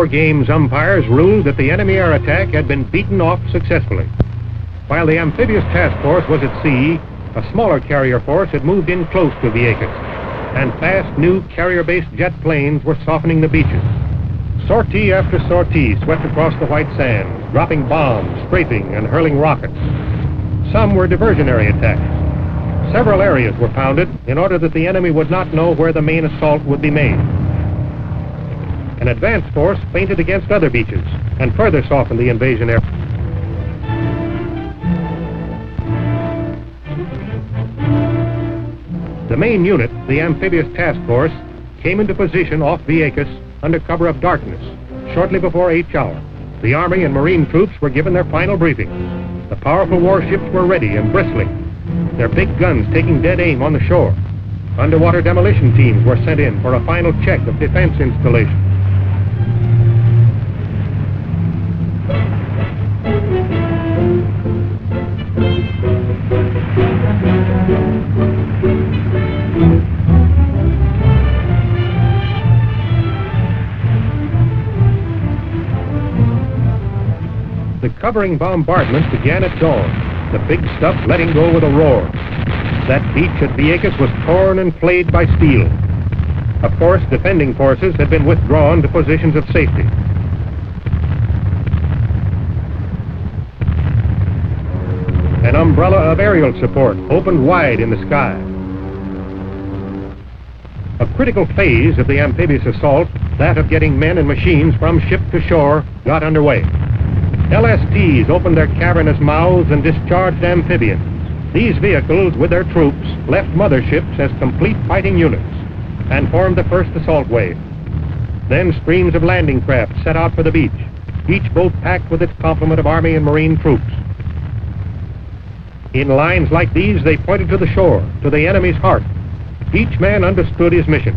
War Games umpires ruled that the enemy air attack had been beaten off successfully. While the amphibious task force was at sea, a smaller carrier force had moved in close to Vieques, and fast new carrier-based jet planes were softening the beaches. Sortie after sortie swept across the white sand, dropping bombs, strafing, and hurling rockets. Some were diversionary attacks. Several areas were pounded in order that the enemy would not know where the main assault would be made. An advance force feinted against other beaches and further softened the invasion area. The main unit, the amphibious task force, came into position off Vieques under cover of darkness shortly before H hour. The Army and Marine troops were given their final briefing. The powerful warships were ready and bristling, their big guns taking dead aim on the shore. Underwater demolition teams were sent in for a final check of defense installations. The covering bombardment began at dawn, the big stuff letting go with a roar. That beach at Vieques was torn and flayed by steel. Of course, defending forces had been withdrawn to positions of safety. An umbrella of aerial support opened wide in the sky. A critical phase of the amphibious assault, that of getting men and machines from ship to shore, got underway. LSTs opened their cavernous mouths and discharged amphibians. These vehicles, with their troops, left motherships as complete fighting units and formed the first assault wave. Then streams of landing craft set out for the beach, each boat packed with its complement of Army and Marine troops. In lines like these, they pointed to the shore, to the enemy's heart. Each man understood his mission.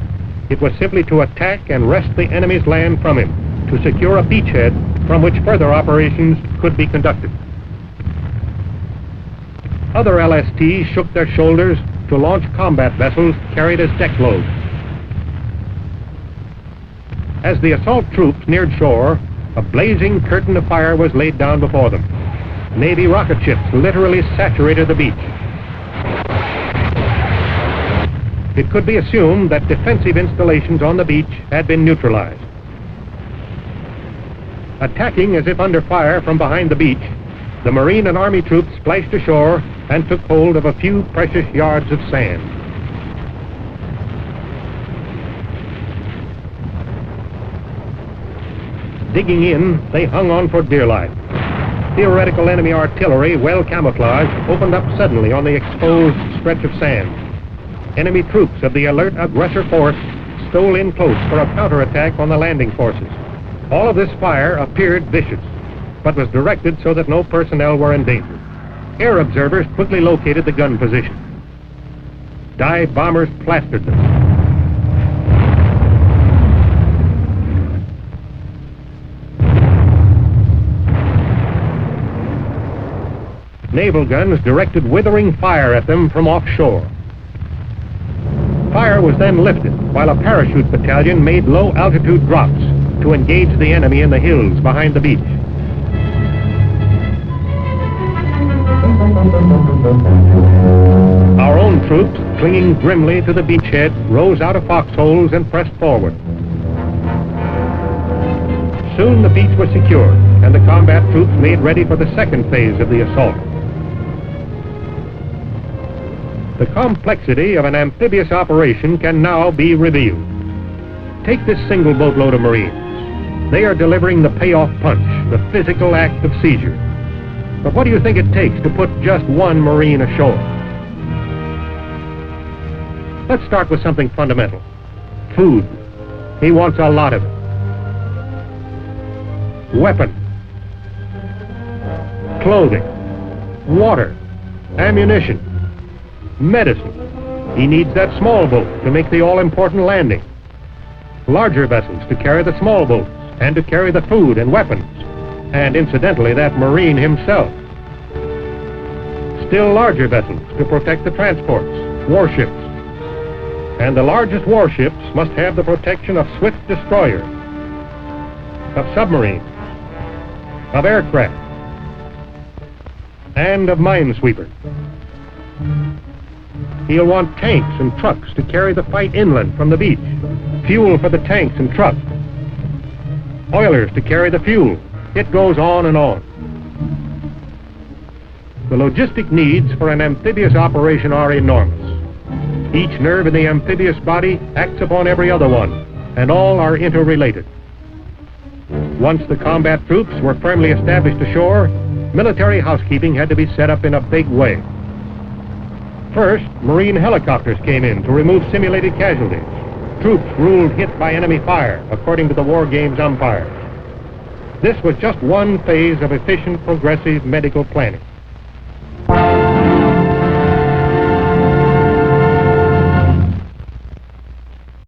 It was simply to attack and wrest the enemy's land from him, to secure a beachhead from which further operations could be conducted. Other LSTs shook their shoulders to launch combat vessels carried as deck loads. As the assault troops neared shore, a blazing curtain of fire was laid down before them. Navy rocket ships literally saturated the beach. It could be assumed that defensive installations on the beach had been neutralized. Attacking as if under fire from behind the beach, the Marine and Army troops splashed ashore and took hold of a few precious yards of sand. Digging in, they hung on for dear life. Theoretical enemy artillery, well camouflaged, opened up suddenly on the exposed stretch of sand. Enemy troops of the alert aggressor force stole in close for a counterattack on the landing forces. All of this fire appeared vicious, but was directed so that no personnel were endangered. Air observers quickly located the gun position. Dive bombers plastered them. Naval guns directed withering fire at them from offshore. Fire was then lifted while a parachute battalion made low-altitude drops to engage the enemy in the hills behind the beach. Our own troops, clinging grimly to the beachhead, rose out of foxholes and pressed forward. Soon the beach was secured, and the combat troops made ready for the second phase of the assault. The complexity of an amphibious operation can now be revealed. Take this single boatload of Marines. They are delivering the payoff punch, the physical act of seizure. But what do you think it takes to put just one Marine ashore? Let's start with something fundamental. Food. He wants a lot of it. Weapons. Clothing. Water. Ammunition. Medicine. He needs that small boat to make the all-important landing. Larger vessels to carry the small boats and to carry the food and weapons. And incidentally, that Marine himself. Still larger vessels to protect the transports, warships. And the largest warships must have the protection of swift destroyers. of submarines, of aircraft, and of minesweepers. He'll want tanks and trucks to carry the fight inland from the beach, fuel for the tanks and trucks, oilers to carry the fuel. It goes on and on. The logistic needs for an amphibious operation are enormous. Each nerve in the amphibious body acts upon every other one, and all are interrelated. Once the combat troops were firmly established ashore, military housekeeping had to be set up in a big way. First, Marine helicopters came in to remove simulated casualties. Troops ruled hit by enemy fire, according to the war games umpires. This was just one phase of efficient, progressive medical planning.